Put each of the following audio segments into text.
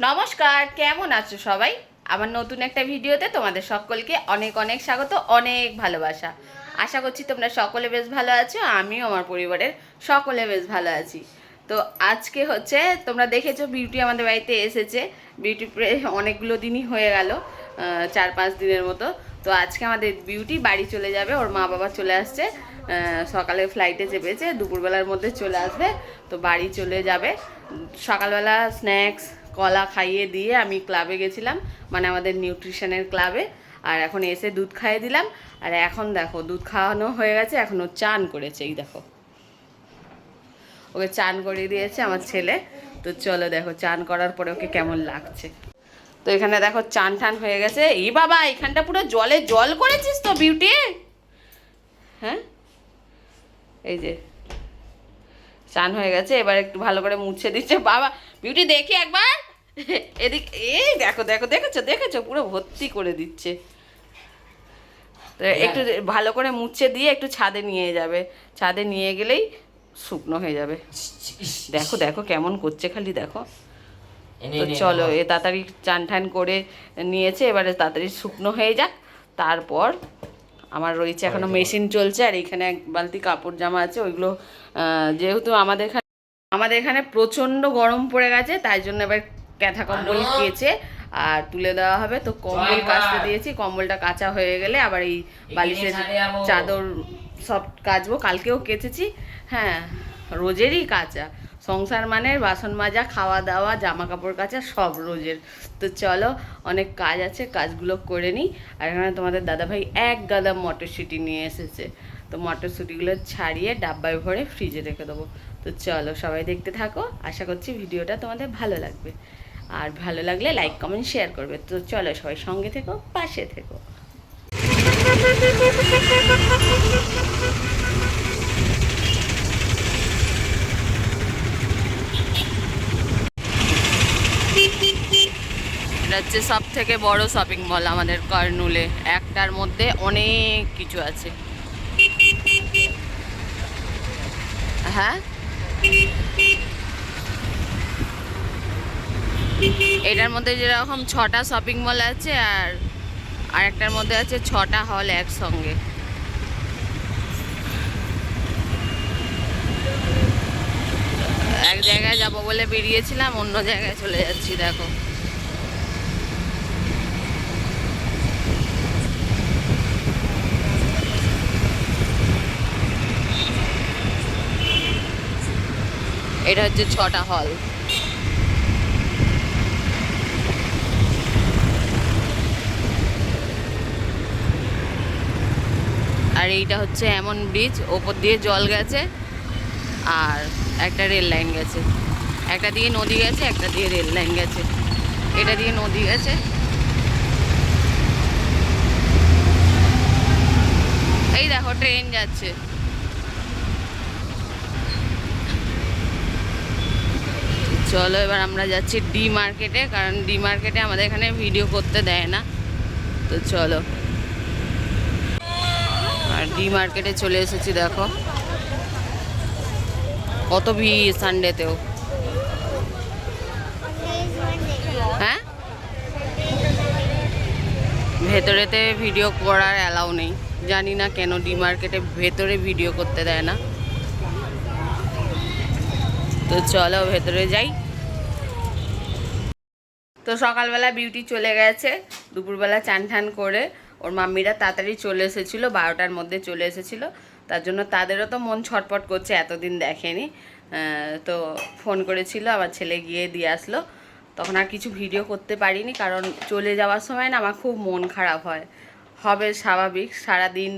নমস্কার, কেমন আছো সবাই? আমার নতুন একটা ভিডিওতে তোমাদের সকলকে অনেক অনেক স্বাগত, অনেক ভালোবাসা। আশা করছি তোমরা সকলে বেশ ভালো আছো, আমিও আমার পরিবারের সকলে বেশ ভালো আছি। তো আজকে হচ্ছে তোমরা দেখেছো বিউটি আমাদের বাড়িতে এসেছে। বিউটি প্রায় অনেকগুলো দিনই হয়ে গেল, 4-5 দিনের মতো। তো আজকে আমাদের বিউটি বাড়ি চলে যাবে, ওর মা বাবা চলে আসছে। সকালে ফ্লাইটে চেপেছে, দুপুরবেলার মধ্যে চলে আসবে। তো বাড়ি চলে যাবে। সকালবেলা স্ন্যাক্স কলা খাইয়ে দিয়ে আমি ক্লাবে গেছিলাম, মানে আমাদের নিউট্রিশনের ক্লাবে। আর এখন এসে দুধ খাইয়ে দিলাম। আর এখন দেখো দুধ খাওয়ানো হয়ে গেছে, এখন ও চান করেছে। এই দেখো, ওকে চান করিয়ে দিয়েছে আমার ছেলে। তো চলো দেখো চান করার পরে ওকে কেমন লাগছে। তো এখানে দেখো চান টান হয়ে গেছে। এই বাবা, এখানটা পুরো জলে জল করেছিস তো বিউটি। হ্যাঁ, এই যে চান হয়ে গেছে, এবার একটু ভালো করে মুছে দিচ্ছে। বাবা বিউটি দেখি একবার এদিকে, এই দেখো দেখো, দেখেছো দেখেছো, পুরো ভর্তি করে দিচ্ছে। তো একটু ভালো করে মুছে দিয়ে একটু ছাদে নিয়ে যাবে, ছাদে নিয়ে গেলেই শুকনো হয়ে যাবে। দেখো দেখো কেমন করছে, খালি দেখো। তো চলো, এ তাড়াতাড়ি চান টান করে নিয়েছে, এবারে তাড়াতাড়ি শুকনো হয়ে যাক। তারপর আমার রয়েছে এখনো মেশিন চলছে, আর এখানে এক বালতি কাপড় জামা আছে, ওইগুলো যেহেতু আমাদের এখানে প্রচণ্ড গরম পড়ে গেছে, তাই জন্য এবার ক্যাথা কম্বল কেচে আর তুলে দেওয়া হবে। তো কম্বল কাচতে দিয়েছি, কম্বলটা কাচা হয়ে গেলে আবার এই বালিশের চাদর সব কাচবো। কালকেও কেচেছি। হ্যাঁ, রোজেরই কাচা। সংসার মানে বাসন মাজা, খাওয়া দাওয়া, জামা কাপড় কাচা সব রোজের। তো চলো, অনেক কাজ আছে, কাজগুলো করে নিই। আর এখানে তোমাদের দাদাভাই এক গাদা মটরশুঁটি নিয়ে এসেছে। তো মটরশুঁটিগুলো ছাড়িয়ে ডাব্বায় ভরে ফ্রিজে রেখে দেবো। তো চলো সবাই দেখতে থাকো, আশা করছি ভিডিওটা তোমাদের ভালো লাগবে। আর ভালো লাগলে লাইক কমেন্ট শেয়ার করবে। তো চলো সবাই সঙ্গে থেকো, পাশে থেকো। এটা হচ্ছে সব থেকে বড় শপিং মল আমাদের কর্নুলে। একটার মধ্যে অনেক কিছু আছে। হ্যাঁ, এটার মধ্যে যেরকম 6টা শপিং মল আছে, আর আরেকটার মধ্যে আছে 6টা হল একসঙ্গে। এক জায়গায় যাব বলে বেরিয়েছিলাম, অন্য জায়গায় চলে যাচ্ছি। দেখো এটা হচ্ছে 6টা হল। আর এইটা হচ্ছে এমন ব্রিজ, ওপর দিয়ে জল গেছে আর একটা রেল লাইন গেছে। একটা দিয়ে নদী গেছে, একটা দিয়ে রেল লাইন গেছে। এটা দিয়ে নদী গেছে। এই দেখো ট্রেন যাচ্ছে। চলো এবার আমরা যাচ্ছি ডি মার্কেটে, কারণ ডি মার্কেটে আমাদের এখানে ভিডিও করতে দেয় না। তো চলো, আর ডি মার্কেটে চলে এসেছি। দেখো কত ভিড় সানডেতেও। হ্যাঁ, ভেতরেতে ভিডিও করার অ্যালাউ নেই, জানি না কেন ডি মার্কেটে ভেতরে ভিডিও করতে দেয় না। তো চলো ভেতরে যাই। তো সকালবেলা বিউটি চলে গেছে, দুপুরবেলা চান ঠান করে ওর মাম্মিরা তাড়াতাড়ি চলে এসেছিলো, 12টার মধ্যে চলে এসেছিলো। তার জন্য তাদেরও তো মন ছটপট করছে, এতদিন দেখেনি। তো ফোন করেছিল, আমার ছেলে গিয়ে দিয়ে আসলো। তখন আর কিছু ভিডিও করতে পারিনি, কারণ চলে যাওয়ার সময় না আমার খুব মন খারাপ হবে স্বাভাবিক। সারাদিন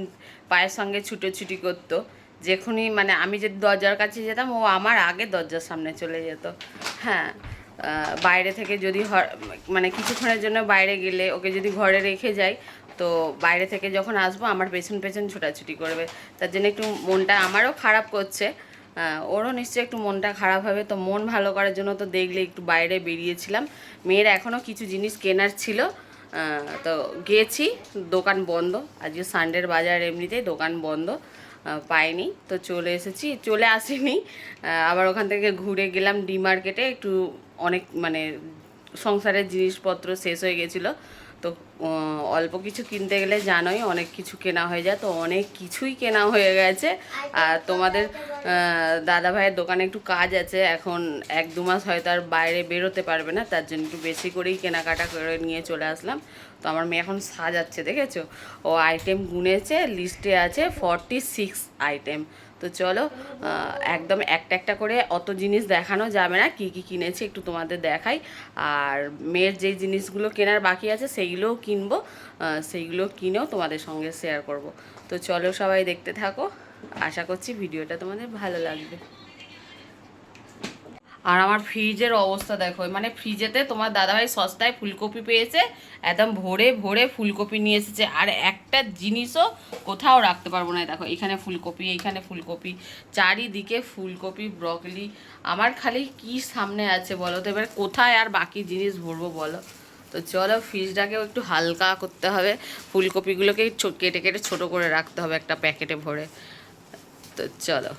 পায়ের সঙ্গে ছুটোছুটি করতো, যখনই মানে আমি যদি দরজার কাছে যেতাম, ও আমার আগে দরজার সামনে চলে যেত। হ্যাঁ, বাইরে থেকে যদি মানে কিছুক্ষণের জন্য বাইরে গেলে ওকে যদি ঘরে রেখে যাই, তো বাইরে থেকে যখন আসবো আমার পেছন পেছন ছোটাছুটি করবে। তার জন্য একটু মনটা আমারও খারাপ করছে, ওরও নিশ্চয়ই একটু মনটা খারাপ হবে। তো মন ভালো করার জন্য তো দেখলে একটু বাইরে বেরিয়েছিলাম। মেয়ের এখনও কিছু জিনিস কেনার ছিল, তো গেছি, দোকান বন্ধ। আজকে সানডের বাজার, এমনিতেই দোকান বন্ধ, পাইনি। তো চলে আসিনি, আবার ওখান থেকে ঘুরে গেলাম ডি মার্কেটে একটু। অনেক মানে সংসারের জিনিসপত্র শেষ হয়ে গেছিলো, তো অল্প কিছু কিনতে গেলে জানোই অনেক কিছু কেনা হয়ে যায়, তো অনেক কিছুই কেনা হয়ে গেছে। আর তোমাদের দাদা ভাইয়ের দোকানে একটু কাজ আছে, এখন 1-2 মাস হয়তো আর বাইরে বেরোতে পারবে না, তার জন্য একটু বেশি করেই কেনাকাটা করে নিয়ে চলে আসলাম। তো আমার মেয়ে এখন সাজাচ্ছে, দেখেছো, ও আইটেম গুনেছে, লিস্টে আছে 46 আইটেম। তো চলো একদম একটা একটা করে, অত জিনিস দেখানো যাবে না, কি কি কিনেছি একটু তোমাদের দেখাই। আর মেয়ের যেই জিনিসগুলো কেনার বাকি আছে সেইগুলোও কিনবো, সেইগুলো কিনেও তোমাদের সঙ্গে শেয়ার করব। তো চলো সবাই দেখতে থাকো, আশা করছি ভিডিওটা তোমাদের ভালো লাগবে। আর আমার ফ্রিজের অবস্থা দেখো, মানে ফ্রিজেতে তোমার দাদাভাই সস্তায় ফুলকপি পেয়েছে, একদম ভরে ভরে ফুলকপি নিয়ে এসেছে, আর একটা জিনিসও কোথাও রাখতে পারবো না। দেখো এখানে ফুলকপি, এইখানে ফুলকপি, চারিদিকে ফুলকপি, ব্রকলি। আমার খালি কি সামনে আছে বলো তো, এবার কোথায় আর বাকি জিনিস ভরবো বলো। তো চলো ফ্রিজটাকেও একটু হালকা করতে হবে, ফুলকপিগুলোকে কেটে কেটে ছোট করে রাখতে হবে একটা প্যাকেটে ভরে। তো চলো।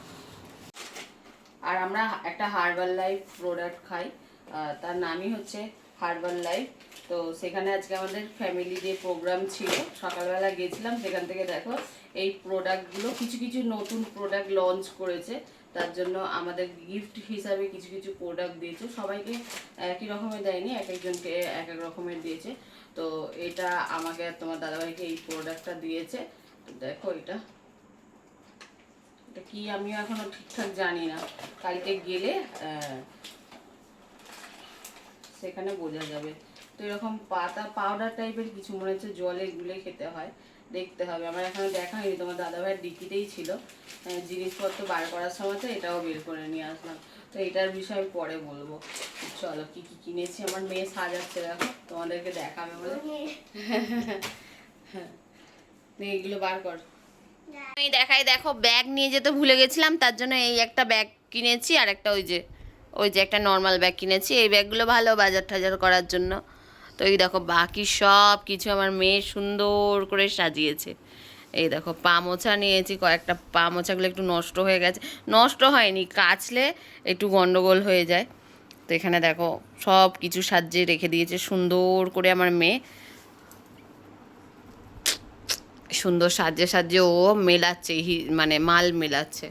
আর আমরা একটা হার্বাল লাইফ প্রোডাক্ট খাই, তার নামই হচ্ছে হার্বাল লাইফ। তো সেখানে আজকে আমাদের ফ্যামিলি যে প্রোগ্রাম ছিল, সকালবেলা গেছিলাম, সেখান থেকে দেখো এই প্রোডাক্টগুলো কিছু কিছু নতুন প্রোডাক্ট লঞ্চ করেছে, তার জন্য আমাদের গিফট হিসাবে কিছু কিছু প্রোডাক্ট দিয়েছে। সবাইকে একই রকমের দেয়নি, এক একজনকে এক এক রকমের দিয়েছে। তো এটা আমাকে আর তোমার দাদাভাইকে এই প্রোডাক্টটা দিয়েছে। তো দেখো এটা কি, আমিও এখনো ঠিকঠাক জানি না, কালকে গেলে সেখানে বোঝা যাবে। তো এরকম পাতা পাউডার টাইপের কিছু, মনে হচ্ছে জলে গুলে খেতে হয়, দেখতে হবে। আমার এখনো দেখা হয়নি, তোমার দাদাভাইয়ের ডিকিতেই ছিল, জিনিসপত্র বার করার সময় তো এটাও বের করে নিয়ে আসলাম। তো এটার বিষয়ে পরে বলবো। চলো কি কি কিনেছি, আমার মেয়ে সাজাচ্ছে দেখো, তোমাদেরকে দেখাবে বলে। হ্যাঁ এইগুলো বার কর, আমি দেখাই। দেখো ব্যাগ নিয়ে যেতে ভুলে গেছিলাম, তার জন্য এই একটা ব্যাগ কিনেছি, আর একটা ওই যে একটা নর্মাল ব্যাগ কিনেছি। এই ব্যাগগুলো ভালো বাজার টাজার করার জন্য। তো এই দেখো বাকি সব কিছু আমার মেয়ে সুন্দর করে সাজিয়েছে। এই দেখো পা মোছা নিয়েছি, কয়েকটা পা মোছাগুলো একটু নষ্ট হয়ে গেছে, নষ্ট হয়নি, কাচলে একটু গন্ডগোল হয়ে যায়। তো এখানে দেখো সব কিছু সাজিয়ে রেখে দিয়েছে সুন্দর করে আমার মেয়ে, সুন্দর সাজিয়ে সাজিয়ে ও মেলাচ্ছে, মানে মাল মেলাচ্ছে।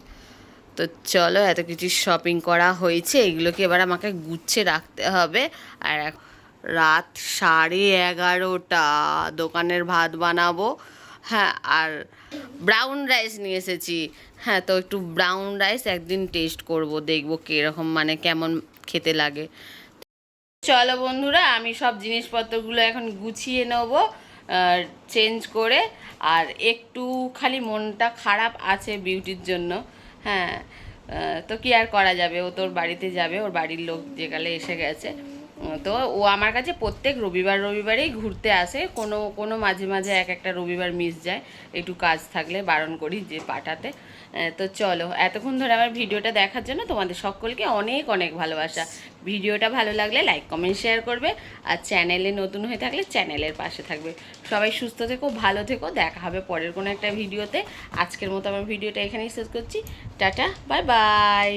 তো চলো এত কিছু শপিং করা হয়েছে, এগুলোকে এবার আমাকে গুছিয়ে রাখতে হবে। আর রাত 11:30, দোকানের ভাত বানাবো। হ্যাঁ আর ব্রাউন রাইস নিয়ে এসেছি। হ্যাঁ তো একটু ব্রাউন রাইস একদিন টেস্ট করব, দেখবো কীরকম মানে কেমন খেতে লাগে। চলো বন্ধুরা, আমি সব জিনিসপত্রগুলো এখন গুছিয়ে নেব চেঞ্জ করে। আর একটু খালি মনটা খারাপ আছে বিউটির জন্য। হ্যাঁ তো কি আর করা যাবে, ও তোর বাড়িতে যাবে, ওর বাড়ির লোক যেকালে এসে গেছে। তো ও আমার কাছে প্রত্যেক রবিবারেই ঘুরতে আসে, কোনো মাঝে মাঝে এক একটা রবিবার মিস যায়, একটু কাজ থাকলে বারণ করি যে পাঠাতে। তো চলো, এতক্ষণ ধরে আমার ভিডিওটা দেখার জন্য তোমাদের সকলকে অনেক অনেক ভালোবাসা। ভিডিওটা ভালো লাগলে লাইক কমেন্ট শেয়ার করবে, আর চ্যানেলে নতুন হয়ে থাকলে চ্যানেলের পাশে থাকবে। সবাই সুস্থ থেকো, ভালো থেকো, দেখা হবে পরের কোনো একটা ভিডিওতে। আজকের মতো আমার ভিডিওটা এখানেই শেষ করছি। Tata, bye bye.